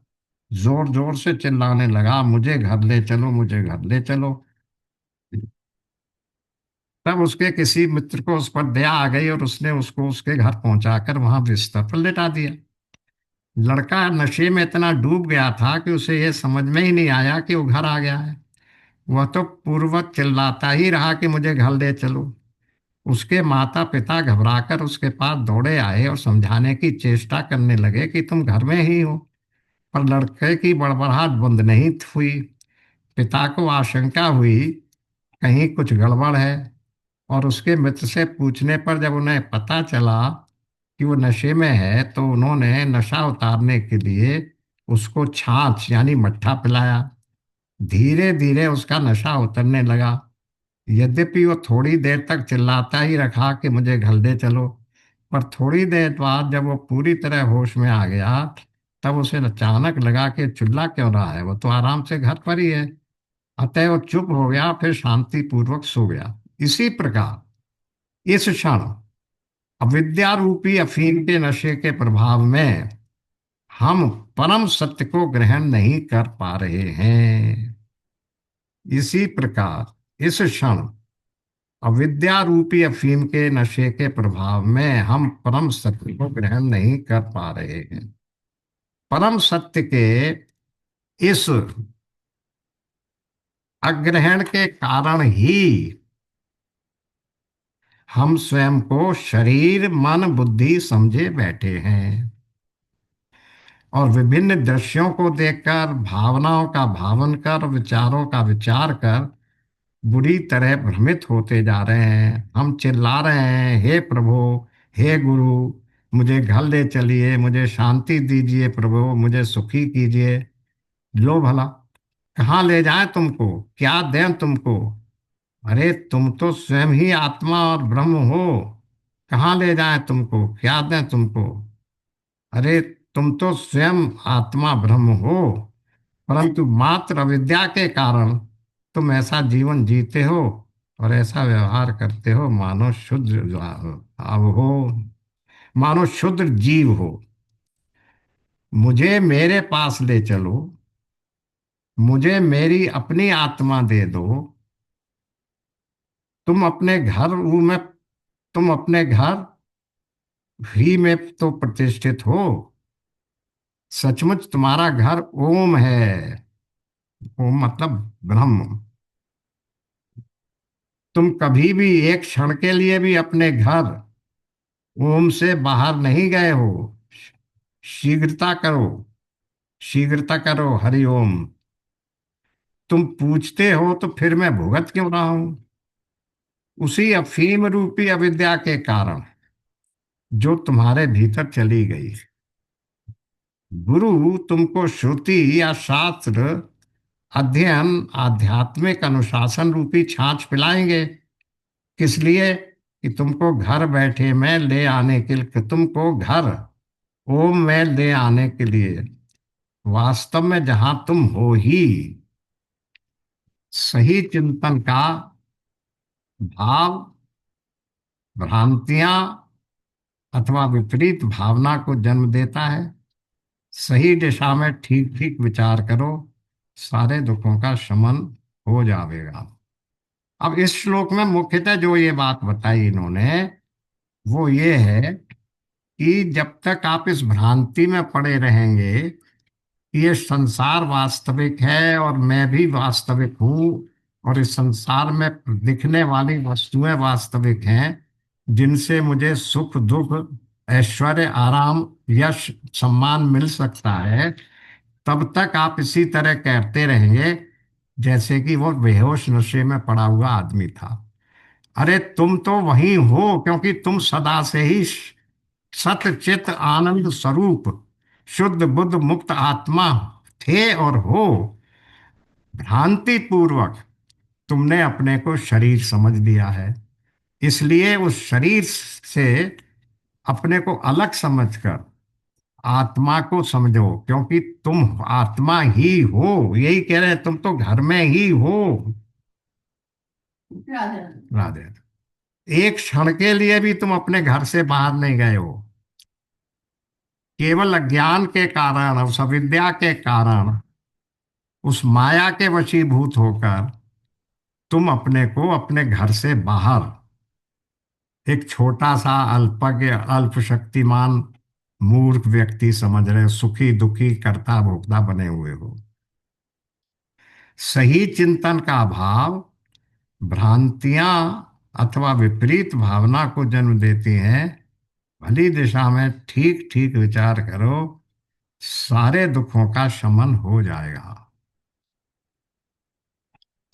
जोर जोर से चिल्लाने लगा, मुझे घर ले चलो, मुझे घर ले चलो। तब उसके किसी मित्र को उस पर दया आ गई और उसने उसको उसके घर पहुंचाकर वहां बिस्तर पर लेटा दिया। लड़का नशे में इतना डूब गया था कि उसे यह समझ में ही नहीं आया कि वो घर आ गया है। वह तो पूर्ववत चिल्लाता ही रहा कि मुझे घर ले चलो। उसके माता पिता घबराकर उसके पास दौड़े आए और समझाने की चेष्टा करने लगे कि तुम घर में ही हो। पर लड़के की बड़बड़ाहट बंद नहीं हुई। पिता को आशंका हुई कहीं कुछ गड़बड़ है, और उसके मित्र से पूछने पर जब उन्हें पता चला कि वो नशे में है तो उन्होंने नशा उतारने के लिए उसको छाछ यानी मट्ठा पिलाया। धीरे धीरे उसका नशा उतरने लगा। यद्यपि वो थोड़ी देर तक चिल्लाता ही रखा कि मुझे घर ले चलो, पर थोड़ी देर बाद जब वो पूरी तरह होश में आ गया तब उसे अचानक लगा कि चिल्ला क्यों रहा है, वो तो आराम से घर पर ही है। अतः वो चुप हो गया, फिर शांति पूर्वक सो गया। इसी प्रकार इस क्षण अविद्या रूपी अफीम के नशे के प्रभाव में हम परम सत्य को ग्रहण नहीं कर पा रहे हैं। इसी प्रकार इस क्षण अविद्या रूपी अफीम के नशे के प्रभाव में हम परम सत्य को ग्रहण नहीं कर पा रहे हैं। परम सत्य के इस अग्रहण के कारण ही हम स्वयं को शरीर मन बुद्धि समझे बैठे हैं और विभिन्न दृश्यों को देखकर भावनाओं का भावन कर विचारों का विचार कर बुरी तरह भ्रमित होते जा रहे हैं। हम चिल्ला रहे हैं, हे प्रभु, हे गुरु, मुझे घर ले चलिए, मुझे शांति दीजिए प्रभु, मुझे सुखी कीजिए। लो भला, कहाँ ले जाएं तुमको, क्या दें तुमको? अरे तुम तो स्वयं ही आत्मा और ब्रह्म हो। कहाँ ले जाएं तुमको, क्या दें तुमको? अरे तुम तो स्वयं आत्मा ब्रह्म हो, परंतु मात्र अविद्या के कारण तुम ऐसा जीवन जीते हो और ऐसा व्यवहार करते हो मानो शुद्ध अब हो, मानो शुद्ध जीव हो। मुझे मेरे पास ले चलो, मुझे मेरी अपनी आत्मा दे दो। तुम अपने घर में, तुम अपने घर ही में तो प्रतिष्ठित हो। सचमुच तुम्हारा घर ओम है। ओम मतलब ब्रह्म। तुम कभी भी एक क्षण के लिए भी अपने घर ओम से बाहर नहीं गए हो। शीघ्रता करो, शीघ्रता करो, हरि ओम। तुम पूछते हो तो फिर मैं भुगत क्यों रहा हूं? उसी अफीम रूपी अविद्या के कारण जो तुम्हारे भीतर चली गई। गुरु तुमको श्रुति या शास्त्र अध्ययन आध्यात्मिक अनुशासन रूपी छाछ पिलाएंगे। किस लिए? कि तुमको घर बैठे में ले आने के लिए, तुमको घर ओम में ले आने के लिए। वास्तव में जहां तुम हो ही सही चिंतन का भाव भ्रांतियां अथवा विपरीत भावना को जन्म देता है। सही दिशा में ठीक ठीक विचार करो, सारे दुखों का शमन हो जाएगा। अब इस श्लोक में मुख्यतः जो ये बात बताई इन्होंने वो ये है कि जब तक आप इस भ्रांति में पड़े रहेंगे कि ये संसार वास्तविक है और मैं भी वास्तविक हूँ और इस संसार में दिखने वाली वस्तुएं वास्तविक हैं जिनसे मुझे सुख दुख ऐश्वर्य आराम यश सम्मान मिल सकता है, तब तक आप इसी तरह कहते रहेंगे जैसे कि वो बेहोश नशे में पड़ा हुआ आदमी था। अरे तुम तो वही हो, क्योंकि तुम सदा से ही सत चित आनंद स्वरूप शुद्ध बुद्ध मुक्त आत्मा थे और हो। भ्रांति पूर्वक तुमने अपने को शरीर समझ लिया है, इसलिए उस शरीर से अपने को अलग समझकर आत्मा को समझो, क्योंकि तुम आत्मा ही हो। यही कह रहे हैं, तुम तो घर में ही हो। राधे राधे। एक क्षण के लिए भी तुम अपने घर से बाहर नहीं गए हो। केवल अज्ञान के कारण, उस अविद्या के कारण, उस माया के वशीभूत होकर तुम अपने को अपने घर से बाहर एक छोटा सा अल्पज्ञ अल्प शक्तिमान मूर्ख व्यक्ति समझ रहे हो, सुखी दुखी कर्ता भोक्ता बने हुए हो। सही चिंतन का अभाव भ्रांतियां अथवा विपरीत भावना को जन्म देती हैं। भली दिशा में ठीक ठीक विचार करो, सारे दुखों का शमन हो जाएगा।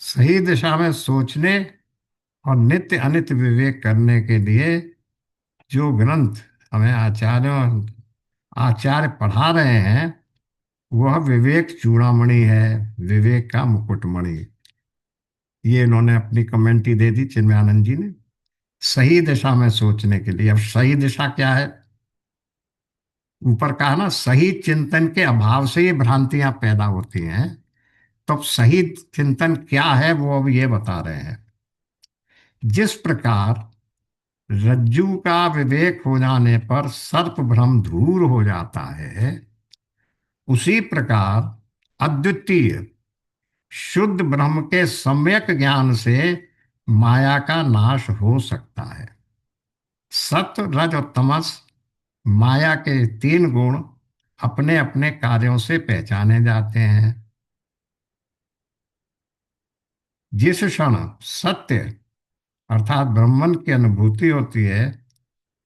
सही दिशा में सोचने और नित्य अनित्य विवेक करने के लिए जो ग्रंथ हमें आचार्य पढ़ा रहे हैं वह विवेक चूड़ामणि है, विवेक का मुकुटमणि। ये इन्होंने अपनी कमेंट्री दे दी चिन्मयानंद जी ने। सही दिशा में सोचने के लिए, अब सही दिशा क्या है? ऊपर कहा ना, सही चिंतन के अभाव से ये भ्रांतियां पैदा होती हैं। तो अब सही चिंतन क्या है वो अब ये बता रहे हैं। जिस प्रकार रज्जू का विवेक हो जाने पर सर्प भ्रम दूर हो जाता है, उसी प्रकार अद्वितीय शुद्ध ब्रह्म के सम्यक ज्ञान से माया का नाश हो सकता है। सत्व रज और तमस माया के तीन गुण अपने अपने कार्यों से पहचाने जाते हैं। जिस क्षण सत्य अर्थात ब्रह्मन की अनुभूति होती है,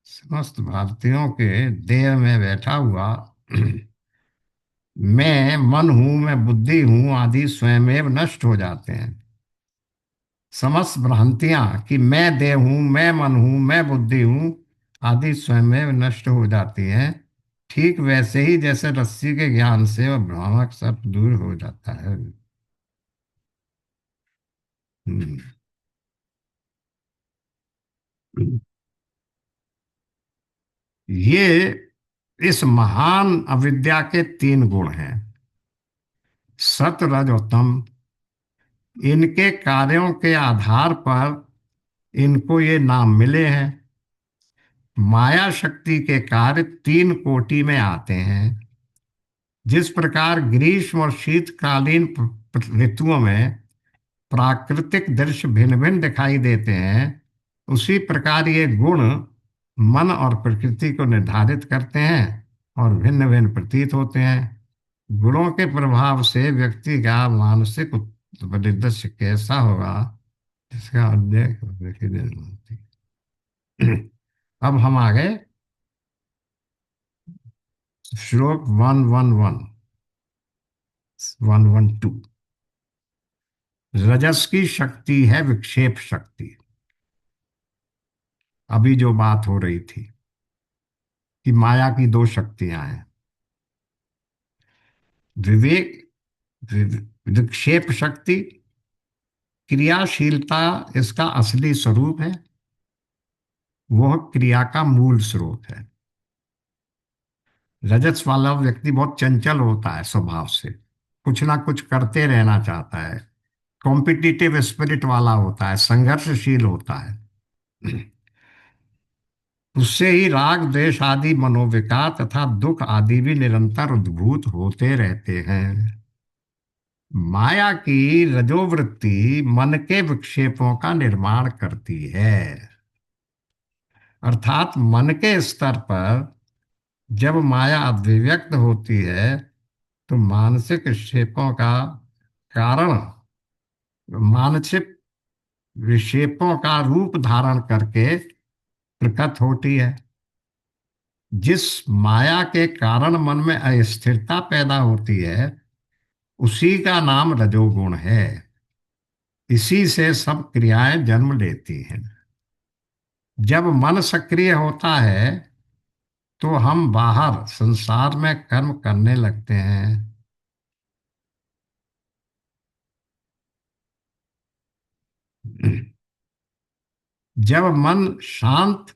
समस्त भारतीयों के देह में बैठा हुआ मैं मन हूं, मैं बुद्धि हूं आदि स्वयमेव नष्ट हो जाते हैं। समस्त भ्रांतियां कि मैं देह हूं, मैं मन हूं, मैं बुद्धि हूं आदि स्वयमेव नष्ट हो जाती हैं। ठीक वैसे ही जैसे रस्सी के ज्ञान से वह भ्रामक सर्प दूर हो जाता है। हम्म। ये इस महान अविद्या के तीन गुण हैं, सत रज और तम। इनके कार्यों के आधार पर इनको ये नाम मिले हैं। माया शक्ति के कार्य तीन कोटि में आते हैं। जिस प्रकार ग्रीष्म और शीतकालीन ऋतुओं में प्राकृतिक दृश्य भिन्न भिन्न दिखाई देते हैं, उसी प्रकार ये गुण मन और प्रकृति को निर्धारित करते हैं और भिन्न भिन्न प्रतीत होते हैं। गुणों के प्रभाव से व्यक्ति का मानसिक परिदृश्य कैसा होगा, इसका अध्ययन देखी देनी होती है। अब हम आ गए श्लोक 111, 112। रजस की शक्ति है विक्षेप शक्ति। अभी जो बात हो रही थी कि माया की दो शक्तियां हैं, विवेक, विक्षेप शक्ति क्रियाशीलता इसका असली स्वरूप है। वह क्रिया का मूल स्रोत है। रजस वाला व्यक्ति बहुत चंचल होता है स्वभाव से, कुछ ना कुछ करते रहना चाहता है, कॉम्पिटिटिव स्पिरिट वाला होता है, संघर्षशील होता है। उससे ही राग द्वेष आदि मनोविकार तथा दुख आदि भी निरंतर उद्भूत होते रहते हैं। माया की रजोवृत्ति मन के विक्षेपों का निर्माण करती है। अर्थात मन के स्तर पर जब माया अभिव्यक्त होती है तो मानसिक विक्षेपों का कारण मानसिक विक्षेपों का रूप धारण करके प्रकट होती है। जिस माया के कारण मन में अस्थिरता पैदा होती है उसी का नाम रजोगुण है। इसी से सब क्रियाएं जन्म लेती हैं। जब मन सक्रिय होता है तो हम बाहर संसार में कर्म करने लगते हैं। जब मन शांत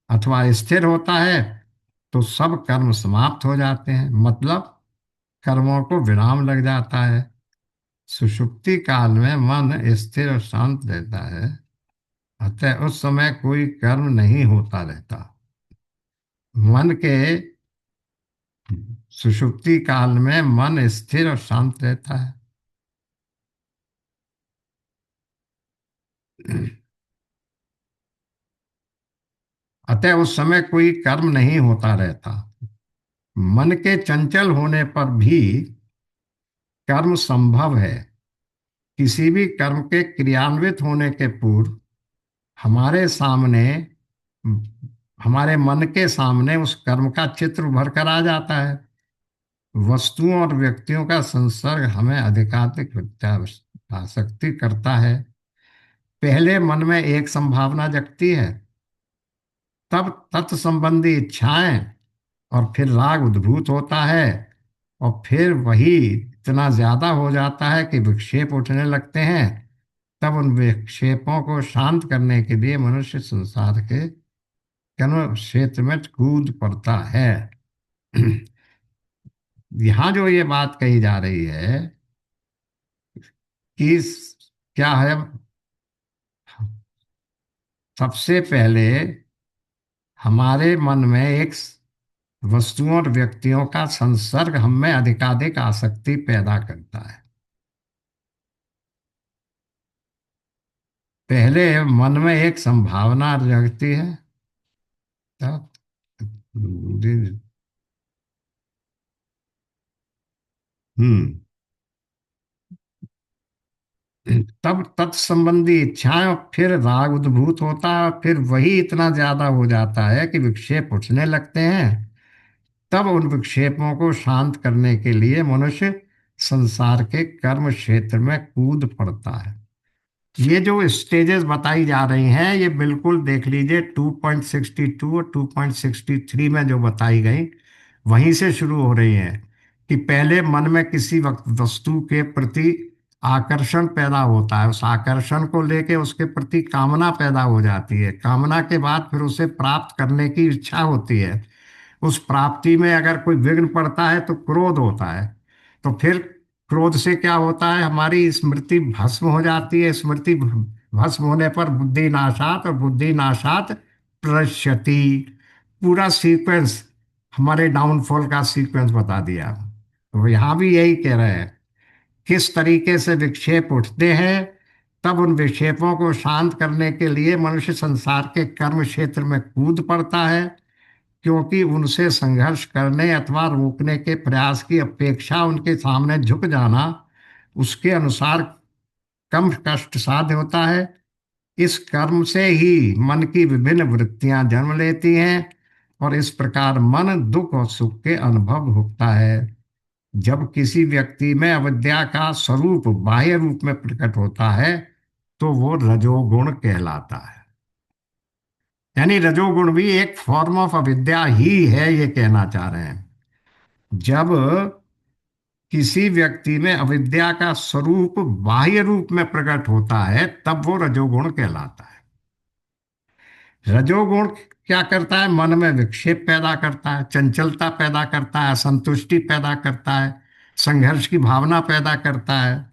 अथवा स्थिर होता है तो सब कर्म समाप्त हो जाते हैं, मतलब कर्मों को विराम लग जाता है। सुषुप्ति काल में मन स्थिर और शांत रहता है, अतः उस समय कोई कर्म नहीं होता रहता। मन के सुषुप्ति काल में मन स्थिर और शांत रहता है। अतः उस समय कोई कर्म नहीं होता रहता। मन के चंचल होने पर भी कर्म संभव है। किसी भी कर्म के क्रियान्वित होने के पूर्व हमारे सामने, हमारे मन के सामने उस कर्म का चित्र उभर कर आ जाता है। वस्तुओं और व्यक्तियों का संसर्ग हमें अधिकाधिक आसक्ति करता है। पहले मन में एक संभावना जगती है, तब तत्संबंधी इच्छाएं और फिर राग उद्भूत होता है, और फिर वही इतना ज्यादा हो जाता है कि विक्षेप उठने लगते हैं। तब उन विक्षेपों को शांत करने के लिए मनुष्य संसार के कर्म क्षेत्र में कूद पड़ता है। यहाँ जो ये बात कही जा रही है कि क्या है, सबसे पहले हमारे मन में एक वस्तुओं और व्यक्तियों का संसर्ग हमें अधिकाधिक आसक्ति पैदा करता है। पहले मन में एक संभावना जगती है, तब हम्म तब तत्संबंधी इच्छाएं, फिर राग उद्भूत होता है, फिर वही इतना ज्यादा हो जाता है कि विक्षेप उठने लगते हैं। तब उन विक्षेपों को शांत करने के लिए मनुष्य संसार के कर्म क्षेत्र में कूद पड़ता है। ये जो स्टेजेस बताई जा रही हैं, ये बिल्कुल देख लीजिए 2.62 और 2.63 में जो बताई गई, वहीं से शुरू हो रही हैं। कि पहले मन में किसी वक्त वस्तु के प्रति आकर्षण पैदा होता है, उस आकर्षण को लेके उसके प्रति कामना पैदा हो जाती है, कामना के बाद फिर उसे प्राप्त करने की इच्छा होती है। उस प्राप्ति में अगर कोई विघ्न पड़ता है तो क्रोध होता है। तो फिर क्रोध से क्या होता है, हमारी स्मृति भस्म हो जाती है, स्मृति भस्म होने पर बुद्धि नाशात, और बुद्धि नाशात प्रश्यति। पूरा सीक्वेंस, हमारे डाउनफॉल का सीक्वेंस बता दिया। तो यहाँ भी यही कह रहे हैं, किस तरीके से विक्षेप उठते हैं। तब उन विक्षेपों को शांत करने के लिए मनुष्य संसार के कर्म क्षेत्र में कूद पड़ता है, क्योंकि उनसे संघर्ष करने अथवा रोकने के प्रयास की अपेक्षा उनके सामने झुक जाना उसके अनुसार कम कष्ट साध्य होता है। इस कर्म से ही मन की विभिन्न वृत्तियां जन्म लेती हैं, और इस प्रकार मन दुख और सुख के अनुभव होता है। जब किसी व्यक्ति में अविद्या का स्वरूप बाह्य रूप में प्रकट होता है, तो वो रजोगुण कहलाता है। यानी रजोगुण भी एक फॉर्म ऑफ अविद्या ही है, ये कहना चाह रहे हैं। जब किसी व्यक्ति में अविद्या का स्वरूप बाह्य रूप में प्रकट होता है, तब वो रजोगुण कहलाता है। रजोगुण क्या करता है, मन में विक्षेप पैदा करता है, चंचलता पैदा करता है, असंतुष्टि पैदा करता है, संघर्ष की भावना पैदा करता है।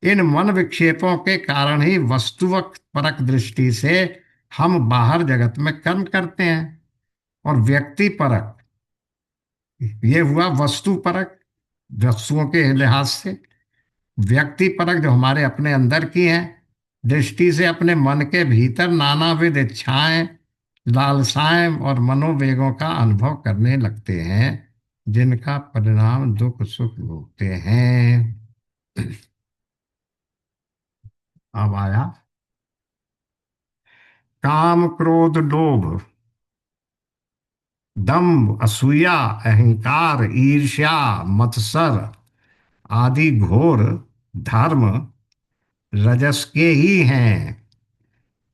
इन मन विक्षेपों के कारण ही वस्तुवक परक दृष्टि से हम बाहर जगत में कर्म करते हैं। और व्यक्ति परक, ये हुआ वस्तु परक, वस्तुओं के लिहाज से। व्यक्ति परक जो हमारे अपने अंदर की हैं, दृष्टि से अपने मन के भीतर नानाविध इच्छाएं, लालसाएं और मनोवेगों का अनुभव करने लगते हैं, जिनका परिणाम दुख सुख भोगते हैं। अब आया काम क्रोध लोभ, दंभ असूया, अहंकार, ईर्ष्या, मत्सर आदि घोर धर्म रजस के ही हैं,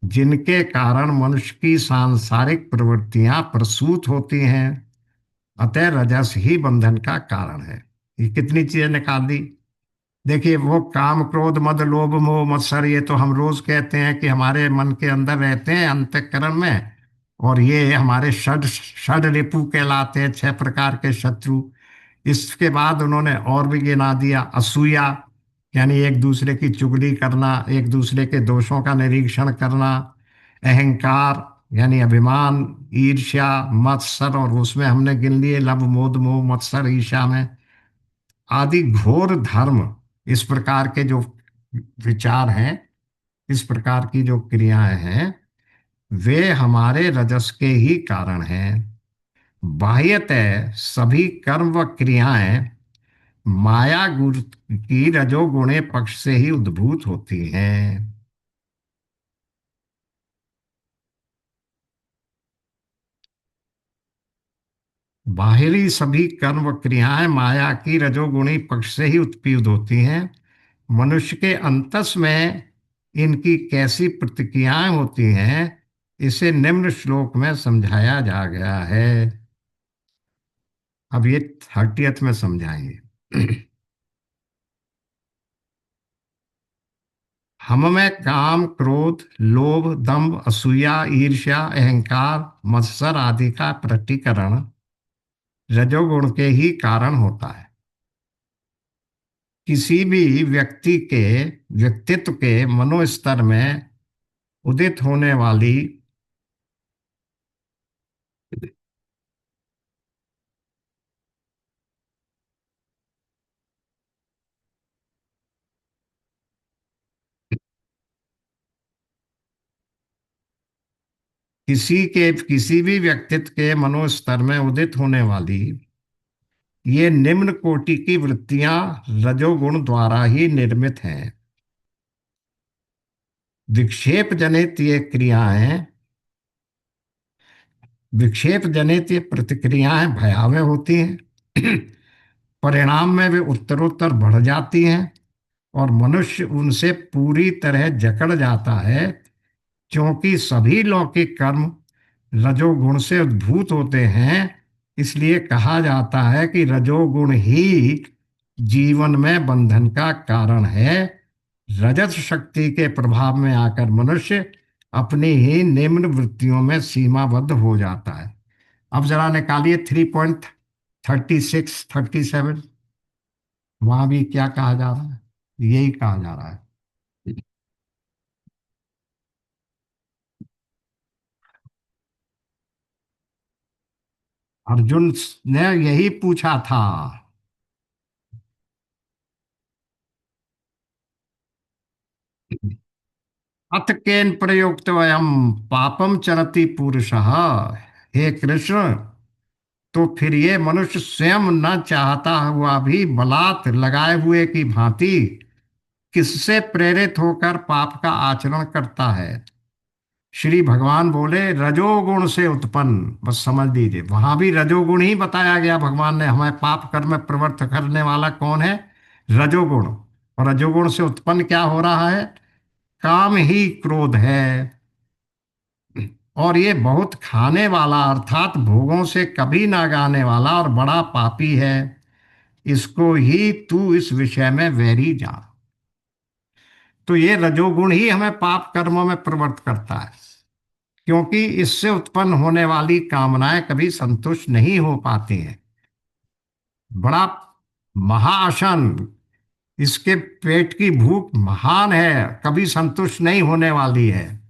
जिनके कारण मनुष्य की सांसारिक प्रवृत्तियां प्रसूत होती हैं। अतः रजस ही बंधन का कारण है। ये कितनी चीजें निकाल दी। देखिए, वो काम क्रोध मद लोभ मोह मत्सर, ये तो हम रोज कहते हैं कि हमारे मन के अंदर रहते हैं अंतःकरण में। और ये हमारे षड षड रिपु कहलाते हैं, 6 प्रकार के शत्रु। इसके बाद उन्होंने और भी गिना दिया, असूया यानी एक दूसरे की चुगली करना, एक दूसरे के दोषों का निरीक्षण करना, अहंकार यानी अभिमान, ईर्ष्या, मत्सर, और उसमें हमने गिन लिए लब मोद मोह मत्सर ईर्ष्या में, आदि घोर धर्म। इस प्रकार के जो विचार हैं, इस प्रकार की जो क्रियाएं हैं, वे हमारे रजस के ही कारण हैं। बाह्यतः सभी कर्म व क्रियाएं माया गुण की रजोगुणे पक्ष से ही उद्भूत होती हैं। बाहरी सभी कर्म व क्रियाएं माया की रजोगुणी पक्ष से ही उत्पीत होती हैं। मनुष्य के अंतस में इनकी कैसी प्रतिक्रियाएं होती हैं, इसे निम्न श्लोक में समझाया जा गया है। अब ये 30th में समझाएंगे। हम में काम क्रोध लोभ दंभ असूया ईर्ष्या अहंकार मत्सर आदि का प्रकटीकरण रजोगुण के ही कारण होता है। किसी भी व्यक्ति के व्यक्तित्व के मनोस्तर में उदित होने वाली किसी भी व्यक्तित्व के मनोस्तर में उदित होने वाली ये निम्न कोटि की वृत्तियां रजोगुण द्वारा ही निर्मित हैं। विक्षेप जनित ये क्रियाएं विक्षेप जनित ये प्रतिक्रियाएं भयावह होती हैं। परिणाम में वे उत्तरोत्तर बढ़ जाती हैं और मनुष्य उनसे पूरी तरह जकड़ जाता है, क्योंकि सभी लौकिक कर्म रजोगुण से उद्भूत होते हैं। इसलिए कहा जाता है कि रजोगुण ही जीवन में बंधन का कारण है। रजत शक्ति के प्रभाव में आकर मनुष्य अपनी ही निम्न वृत्तियों में सीमाबद्ध हो जाता है। अब जरा निकालिए 3.36 37। वहां भी क्या कहा जा रहा है? यही कहा जा रहा है। अर्जुन ने यही पूछा था। अथ केन प्रयुक्त वयम पापम चरति पुरुषः। हे कृष्ण, तो फिर ये मनुष्य स्वयं न चाहता हुआ भी बलात् लगाए हुए की भांति किससे प्रेरित होकर पाप का आचरण करता है? श्री भगवान बोले रजोगुण से उत्पन्न। बस समझ लीजिए, वहां भी रजोगुण ही बताया गया। भगवान ने हमें पाप कर्म में प्रवृत्त करने वाला कौन है? रजोगुण। और रजोगुण से उत्पन्न क्या हो रहा है? काम ही क्रोध है। और ये बहुत खाने वाला अर्थात भोगों से कभी ना गाने वाला और बड़ा पापी है। इसको ही तू इस विषय में वैरी जान। तो ये रजोगुण ही हमें पाप कर्मों में प्रवृत्त करता है, क्योंकि इससे उत्पन्न होने वाली कामनाएं कभी संतुष्ट नहीं हो पाती हैं। बड़ा महाअशन, इसके पेट की भूख महान है, कभी संतुष्ट नहीं होने वाली है।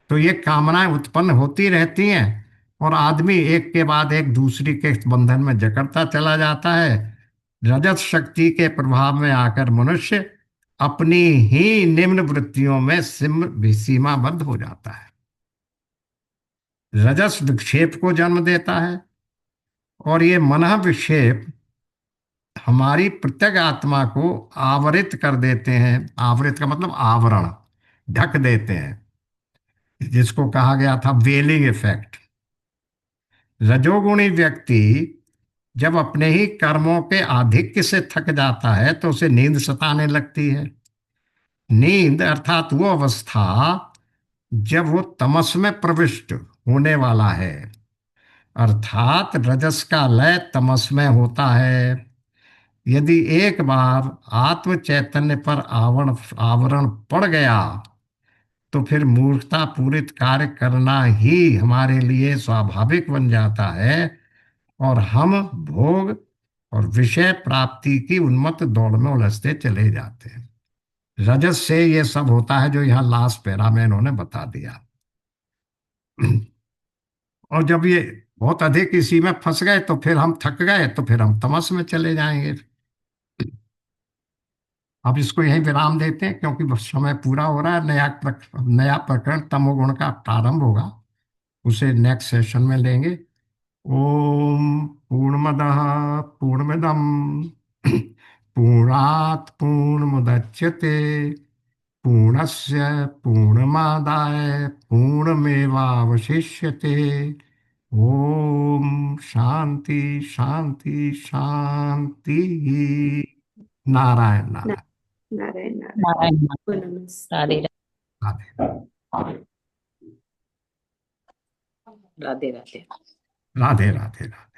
तो ये कामनाएं उत्पन्न होती रहती हैं और आदमी एक के बाद एक दूसरी के बंधन में जकड़ता चला जाता है। रजत शक्ति के प्रभाव में आकर मनुष्य अपनी ही निम्न वृत्तियों में सीमाबद्ध हो जाता है। रजस विक्षेप को जन्म देता है और ये मन विक्षेप हमारी प्रत्येक आत्मा को आवरित कर देते हैं। आवरित का मतलब आवरण, ढक देते हैं, जिसको कहा गया था वेलिंग इफेक्ट। रजोगुणी व्यक्ति जब अपने ही कर्मों के आधिक्य से थक जाता है तो उसे नींद सताने लगती है। नींद अर्थात वो अवस्था जब वो तमस में प्रविष्ट होने वाला है, अर्थात रजस का लय तमस में होता है। यदि एक बार आत्म चैतन्य पर आवरण आवरण पड़ गया तो फिर मूर्खता पूरित कार्य करना ही हमारे लिए स्वाभाविक बन जाता है और हम भोग और विषय प्राप्ति की उन्मत्त दौड़ में उलझते चले जाते हैं। रजस से ये सब होता है जो यहाँ लास्ट पैरा में इन्होंने बता दिया। और जब ये बहुत अधिक इसी में फंस गए तो फिर हम थक गए तो फिर हम तमस में चले जाएंगे। अब इसको यहीं विराम देते हैं, क्योंकि बस समय पूरा हो रहा है। नया प्रकरण तमोगुण का प्रारंभ होगा, उसे नेक्स्ट सेशन में लेंगे। ओम पूर्णमदः पूर्णमिदं पूर्णात् पूर्णमुदच्यते पूर्णस्य पूर्णमादाय पूर्णमेवावशिष्यते। ओम शांति शांति शांति। नारायण ना- नारायण। नारायण नारायण। नारायण। नमस्ते। राधे राधे राधे राधे। राधे राधे राधे।